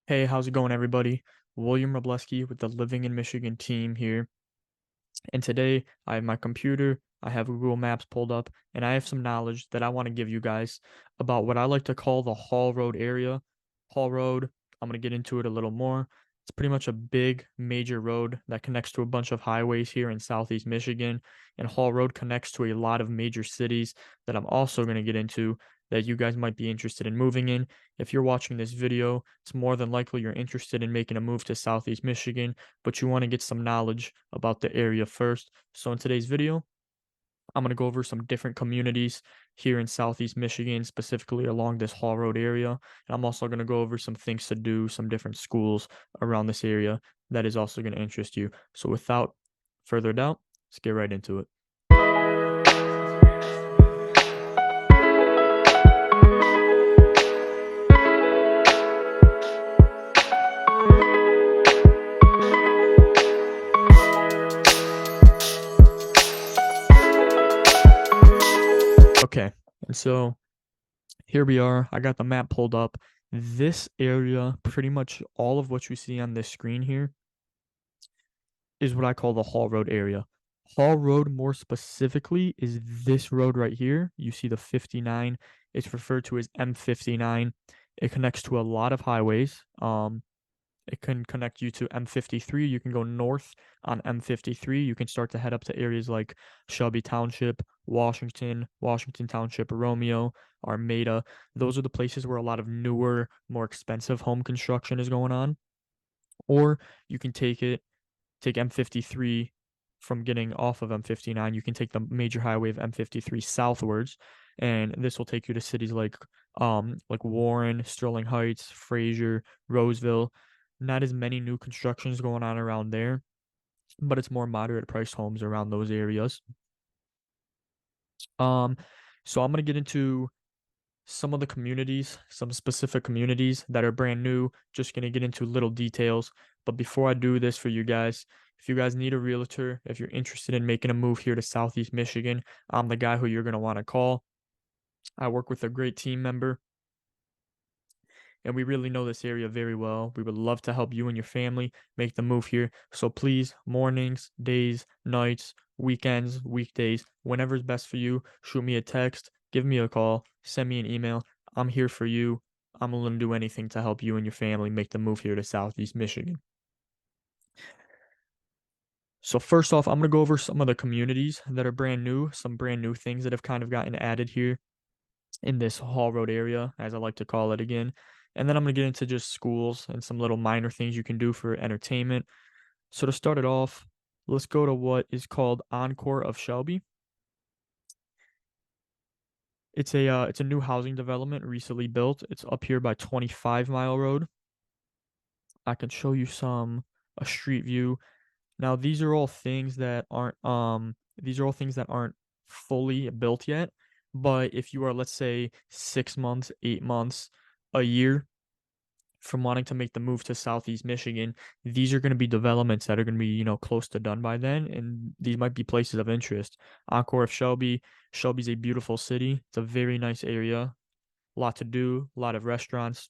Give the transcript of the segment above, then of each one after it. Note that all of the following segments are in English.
Hey, how's it going, everybody? William Robleski with the Living in Michigan team here. And today I have my computer, I have Google Maps pulled up, and I have some knowledge that I want to give you guys about what I like to call the Hall Road area. Hall Road, I'm going to get into it a little more. It's pretty much a big major road that connects to a bunch of highways here in Southeast Michigan. And Hall Road connects to a lot of major cities that I'm also going to get into that you guys might be interested in moving in. If you're watching this video, it's more than likely you're interested in making a move to Southeast Michigan, but you want to get some knowledge about the area first. So in today's video, I'm going to go over some different communities here in Southeast Michigan, specifically along this Hall Road area. And I'm also going to go over some things to do, some different schools around this area that is also going to interest you. So without further doubt, let's get right into it. Okay, and so here we are. I got the map pulled up. This area, pretty much all of what you see on this screen here, is what I call the Hall Road area. Hall Road, more specifically, is this road right here. You see the 59. It's referred to as M59. It connects to a lot of highways. It can connect you to M53. You can go north on M53. You can start to head up to areas like Shelby Township, Washington Township, Romeo, Armada. Those are the places where a lot of newer, more expensive home construction is going on. Or you can take M53 from getting off of M59. You can take the major highway of M53 southwards, and this will take you to cities like Warren, Sterling Heights, Fraser, Roseville. Not as many new constructions going on around there, but it's more moderate priced homes around those areas. Um, so I'm gonna get into some of the communities, some specific communities that are brand new. Just gonna get into little details. But before I do this for you guys, if you guys need a realtor, if you're interested in making a move here to Southeast Michigan, I'm the guy who you're gonna want to call. I work with a great team member, and we really know this area very well. We would love to help you and your family make the move here. So please, mornings, days, nights, weekends, weekdays, whenever is best for you, shoot me a text, give me a call, send me an email. I'm here for you. I'm willing to do anything to help you and your family make the move here to Southeast Michigan. So first off, I'm going to go over some of the communities that are brand new, some brand new things that have kind of gotten added here in this Hall Road area, as I like to call it again. And then I'm going to get into just schools and some little minor things you can do for entertainment. So to start it off, let's go to what is called Encore of Shelby. It's a new housing development recently built. It's up here by 25 Mile Road. I can show you a street view. Now these are all things that aren't fully built yet, but if you are, let's say, 6 months, 8 months, a year from wanting to make the move to Southeast Michigan, these are going to be developments that are going to be, close to done by then, and these might be places of interest. Encore of Shelby. Shelby's a beautiful city. It's a very nice area. A lot to do, a lot of restaurants.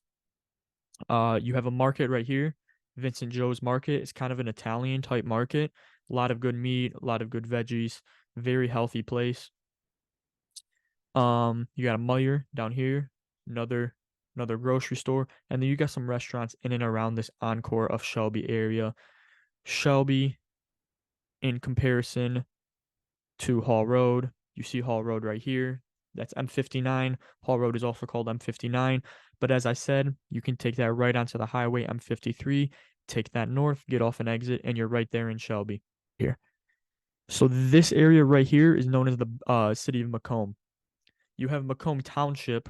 You have a market right here, Vincent Joe's Market. It's kind of an Italian type market. A lot of good meat, a lot of good veggies, very healthy place. You got a Meyer down here, another another grocery store, and then you got some restaurants in and around this Encore of Shelby area. Shelby, in comparison to Hall Road, you see Hall Road right here. That's M59. Hall Road is also called M59. But as I said, you can take that right onto the highway M53, take that north, get off an exit, and you're right there in Shelby here. So this area right here is known as the city of Macomb. You have Macomb Township,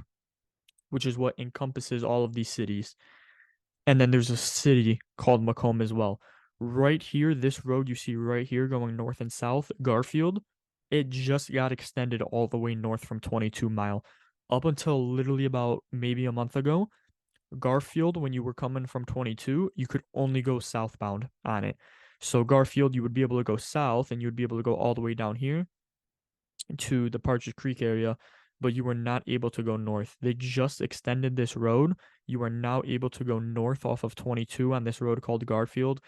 which is what encompasses all of these cities. And then there's a city called Macomb as well. Right here, this road you see right here going north and south, Garfield, it just got extended all the way north from 22 Mile. Up until literally about maybe a month ago, Garfield, when you were coming from 22, you could only go southbound on it. So Garfield, you would be able to go south and you would be able to go all the way down here to the Partridge Creek area, but you were not able to go north. They just extended this road You are now able to go north off of 22 on this road called Garfield.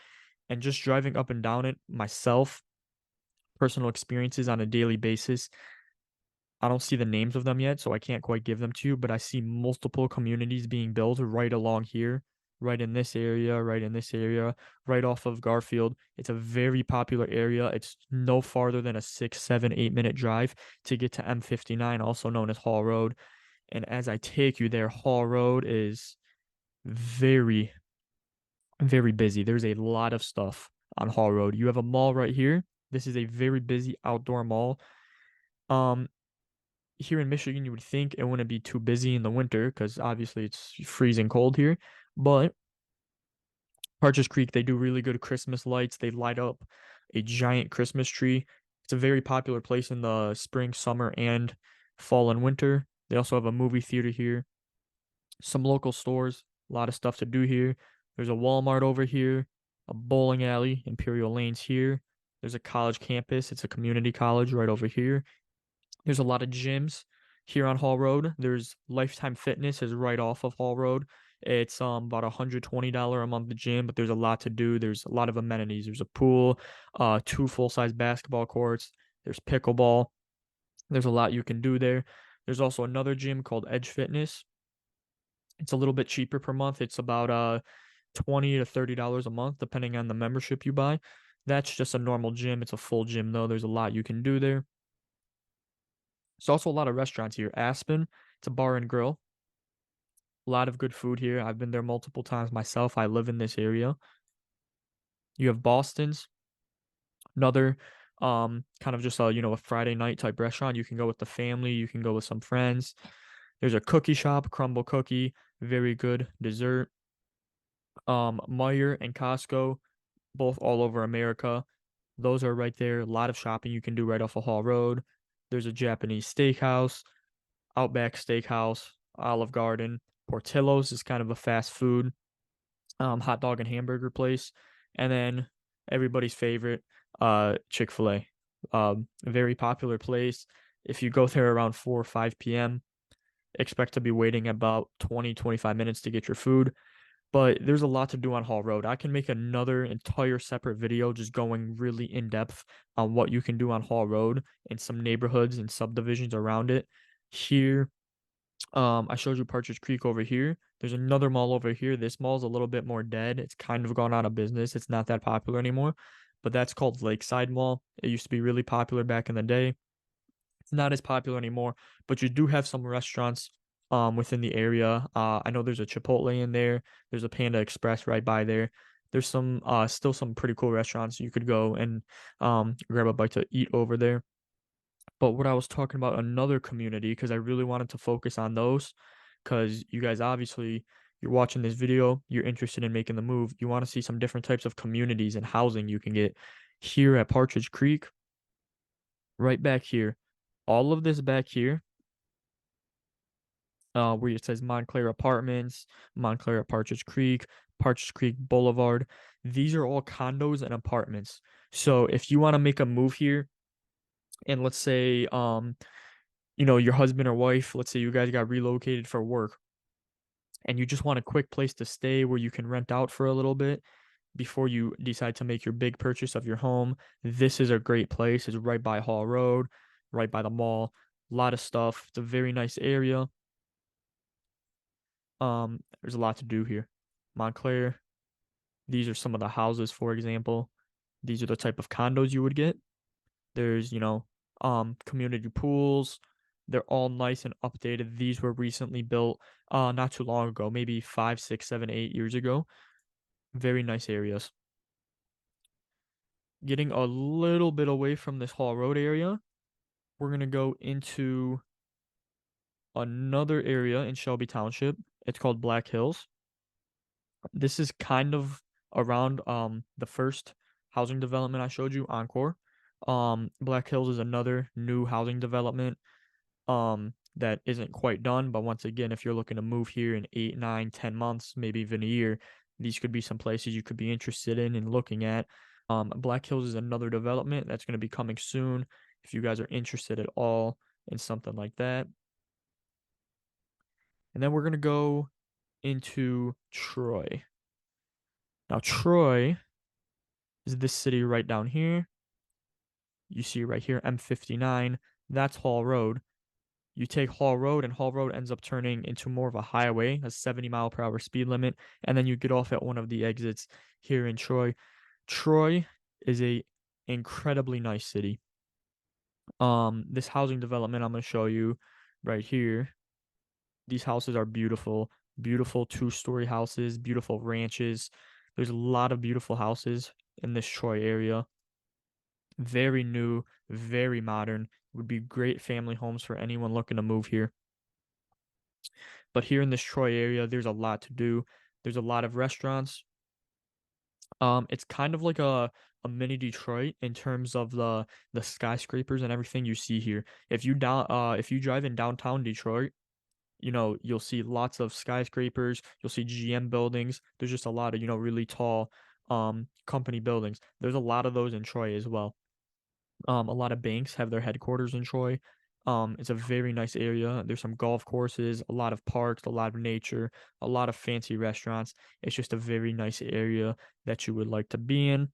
And just driving up and down it myself, personal experiences on a daily basis, I don't see the names of them yet, so I can't quite give them to you, but I see multiple communities being built right along here, right in this area, right in this area, right off of Garfield. It's a very popular area. It's no farther than a 6, 7, 8 minute drive to get to M59, also known as Hall Road. And as I take you there, Hall Road is very, very busy. There's a lot of stuff on Hall Road. You have a mall right here. This is a very busy outdoor mall. Um, Here in Michigan, you would think it wouldn't be too busy in the winter because obviously it's freezing cold here. But Partridge Creek, they do really good Christmas lights. They light up a giant Christmas tree. It's a very popular place in the spring, summer, and fall and winter. They also have a movie theater here, some local stores, a lot of stuff to do here. There's a Walmart over here, a bowling alley, Imperial Lanes here. There's a college campus. It's a community college right over here. There's a lot of gyms here on Hall Road. There's Lifetime Fitness is right off of Hall Road. It's about $120 a month gym, but there's a lot to do. There's a lot of amenities. There's a pool, two full-size basketball courts. There's pickleball. There's a lot you can do there. There's also another gym called Edge Fitness. It's a little bit cheaper per month. It's about $20 to $30 a month, depending on the membership you buy. That's just a normal gym. It's a full gym though. There's a lot you can do there. There's also a lot of restaurants here. Aspen, it's a bar and grill. A lot of good food here. I've been there multiple times myself. I live in this area. You have Boston's, another kind of just a Friday night type restaurant. You can go with the family, you can go with some friends. There's a cookie shop, Crumble Cookie, very good dessert. Meyer and Costco, both all over America. Those are right there. A lot of shopping you can do right off of Hall Road. There's a Japanese steakhouse, Outback Steakhouse, Olive Garden. Portillo's is kind of a fast food, hot dog and hamburger place. And then everybody's favorite, Chick-fil-A. A very popular place. If you go there around 4 or 5 p.m., expect to be waiting about 20, 25 minutes to get your food. But there's a lot to do on Hall Road. I can make another entire separate video just going really in depth on what you can do on Hall Road and some neighborhoods and subdivisions around it. Here, I showed you Partridge Creek over here. There's another mall over here. This mall is a little bit more dead. It's kind of gone out of business. It's not that popular anymore, but that's called Lakeside Mall. It used to be really popular back in the day. It's not as popular anymore, but you do have some restaurants within the area. I know there's a Chipotle in there. There's a Panda Express right by there. There's some still some pretty cool restaurants you could go and grab a bite to eat over there. But what I was talking about another community because I really wanted to focus on those because you guys obviously you're watching this video, you're interested in making the move. You want to see some different types of communities and housing you can get here at Partridge Creek, right back here. All of this back here, where it says Montclair Apartments, Montclair at Partridge Creek Boulevard. These are all condos and apartments. So if you want to make a move here, and let's say your husband or wife, let's say you guys got relocated for work and you just want a quick place to stay where you can rent out for a little bit before you decide to make your big purchase of your home, this is a great place. It's right by Hall Road, right by the mall. A lot of stuff. It's a very nice area. There's a lot to do here. Montclair, these are some of the houses, for example. These are the type of condos you would get. There's, community pools. They're all nice and updated. These were recently built not too long ago, maybe 5, 6, 7, 8 years ago. Very nice areas. Getting a little bit away from this Hall Road area, we're gonna go into another area in Shelby Township. It's called Black Hills. This is kind of around the first housing development I showed you, Encore. Black Hills is another new housing development that isn't quite done, but once again, if you're looking to move here in 8, 9, 10 months, maybe even a year, these could be some places you could be interested in and looking at. Black Hills is another development that's going to be coming soon if you guys are interested at all in something like that. And then we're going to go into Troy. Now, Troy is this city right down here. You see right here, M59. That's Hall Road. You take Hall Road, and Hall Road ends up turning into more of a highway, a 70-mile-per-hour speed limit, and then you get off at one of the exits here in Troy. Troy is a incredibly nice city. This housing development I'm going to show you right here. These houses are beautiful, beautiful two-story houses, beautiful ranches. There's a lot of beautiful houses in this Troy area. Very new, very modern. Would be great family homes for anyone looking to move here. But here in this Troy area, there's a lot to do. There's a lot of restaurants. It's kind of like a mini Detroit in terms of the skyscrapers and everything you see here. If you drive in downtown Detroit, you'll see lots of skyscrapers, you'll see GM buildings. There's just a lot of, really tall company buildings. There's a lot of those in Troy as well. A lot of banks have their headquarters in Troy. It's a very nice area. There's some golf courses, a lot of parks, a lot of nature, a lot of fancy restaurants. It's just a very nice area that you would like to be in.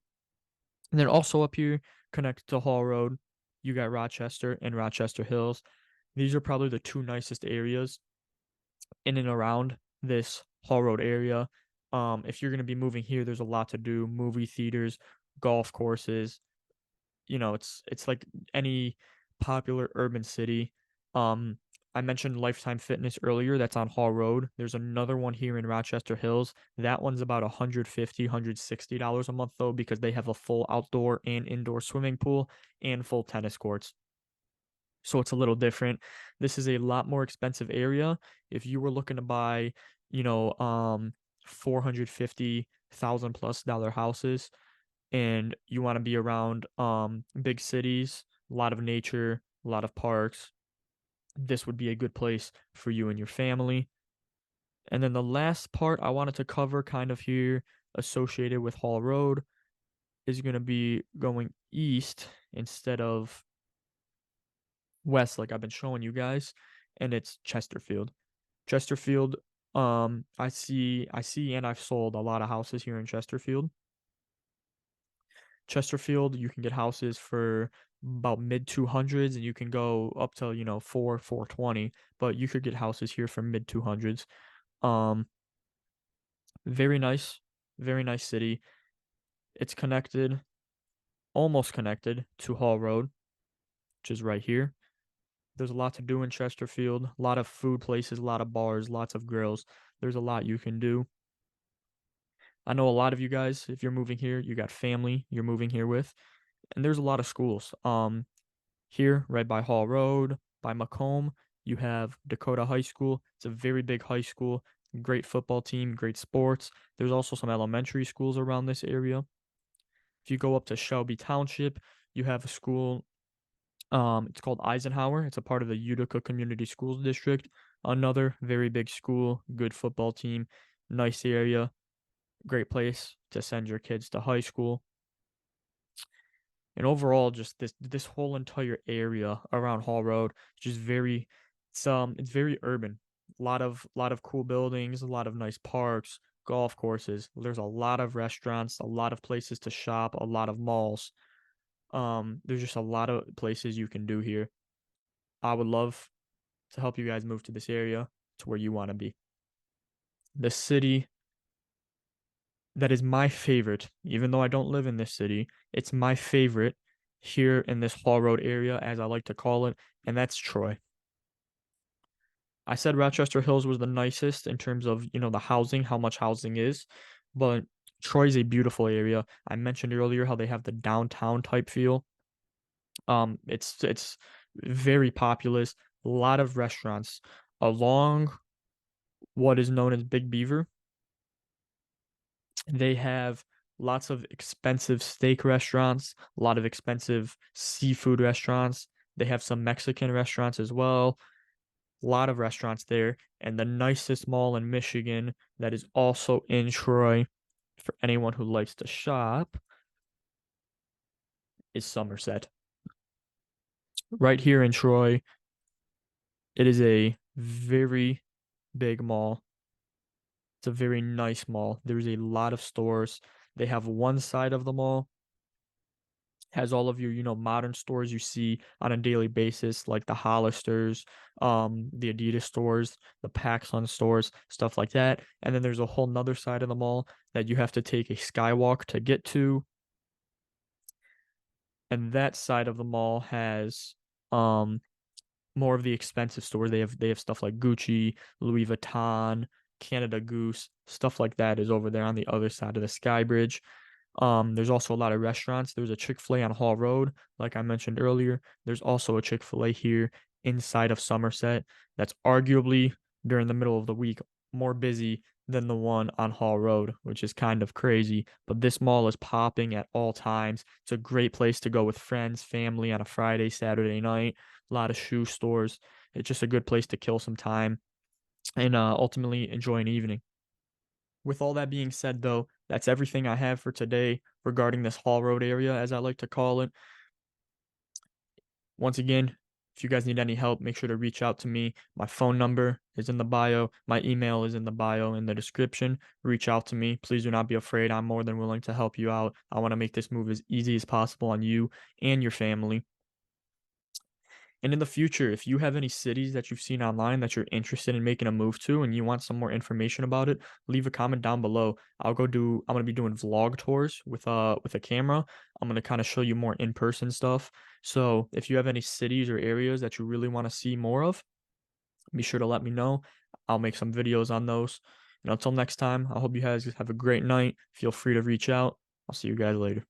And then also up here, connected to Hall Road, you got Rochester and Rochester Hills. These are probably the two nicest areas in and around this Hall Road area. If you're going to be moving here, there's a lot to do. Movie theaters, golf courses. It's like any popular urban city. Um, I mentioned Lifetime Fitness earlier. That's on Hall Road. There's another one here in Rochester Hills. That one's about $160 a month though, because they have a full outdoor and indoor swimming pool and full tennis courts. So it's a little different. This is a lot more expensive area. If you were looking to buy, 450,000 plus dollar houses, and you want to be around big cities, a lot of nature, a lot of parks, this would be a good place for you and your family. And then the last part I wanted to cover kind of here associated with Hall Road is going to be going east instead of west like I've been showing you guys, and it's Chesterfield. Chesterfield, I see and I've sold a lot of houses here in Chesterfield. Chesterfield, you can get houses for about mid 200s, and you can go up to, 420, but you could get houses here for mid 200s. Um, very nice, very nice city. It's connected, almost connected to Hall Road, which is right here. There's a lot to do in Chesterfield, a lot of food places, a lot of bars, lots of grills. There's a lot you can do. I know a lot of you guys, if you're moving here, you got family you're moving here with, and there's a lot of schools. Here, right by Hall Road, by Macomb, you have Dakota High School. It's a very big high school, great football team, great sports. There's also some elementary schools around this area. If you go up to Shelby Township, you have a school. It's called Eisenhower. It's a part of the Utica Community Schools District. Another very big school, good football team, nice area, great place to send your kids to high school. And overall, just this whole entire area around Hall Road, just it's very urban. A lot of cool buildings, a lot of nice parks, golf courses. There's a lot of restaurants, a lot of places to shop, a lot of malls. There's just a lot of places you can do here. I would love to help you guys move to this area to where you want to be. The city that is my favorite, even though I don't live in this city, it's my favorite here in this Hall Road area, as I like to call it, and that's Troy. I said Rochester Hills was the nicest in terms of, the housing, how much housing is, but Troy's a beautiful area. I mentioned earlier how they have the downtown type feel. It's very populous, a lot of restaurants along what is known as Big Beaver. They have lots of expensive steak restaurants, a lot of expensive seafood restaurants. They have some Mexican restaurants as well. A lot of restaurants there. And the nicest mall in Michigan that is also in Troy for anyone who likes to shop is Somerset. Right here in Troy, it is a very big mall. It's a very nice mall. There's a lot of stores. They have one side of the mall has all of your, modern stores you see on a daily basis, like the Hollisters, the Adidas stores, the PacSun stores, stuff like that. And then there's a whole nother side of the mall that you have to take a skywalk to get to. And that side of the mall has um more of the expensive stores. They have stuff like Gucci, Louis Vuitton, Canada Goose, stuff like that is over there on the other side of the Sky Bridge. There's also a lot of restaurants. There's a Chick-fil-A on Hall Road, like I mentioned earlier. There's also a Chick-fil-A here inside of Somerset that's arguably during the middle of the week more busy than the one on Hall Road, which is kind of crazy. But this mall is popping at all times. It's a great place to go with friends, family on a Friday, Saturday night. A lot of shoe stores. It's just a good place to kill some time and ultimately enjoy an evening. With all that being said, though, that's everything I have for today regarding this Hall Road area, as I like to call it. Once again, if you guys need any help, make sure to reach out to me. My phone number is in the bio. My email is in the bio in the description. Reach out to me. Please do not be afraid. I'm more than willing to help you out. I want to make this move as easy as possible on you and your family. And in the future, if you have any cities that you've seen online that you're interested in making a move to and you want some more information about it, leave a comment down below. I'm gonna be doing vlog tours with a camera. I'm gonna kind of show you more in-person stuff. So if you have any cities or areas that you really want to see more of, be sure to let me know. I'll make some videos on those. And until next time, I hope you guys have a great night. Feel free to reach out. I'll see you guys later.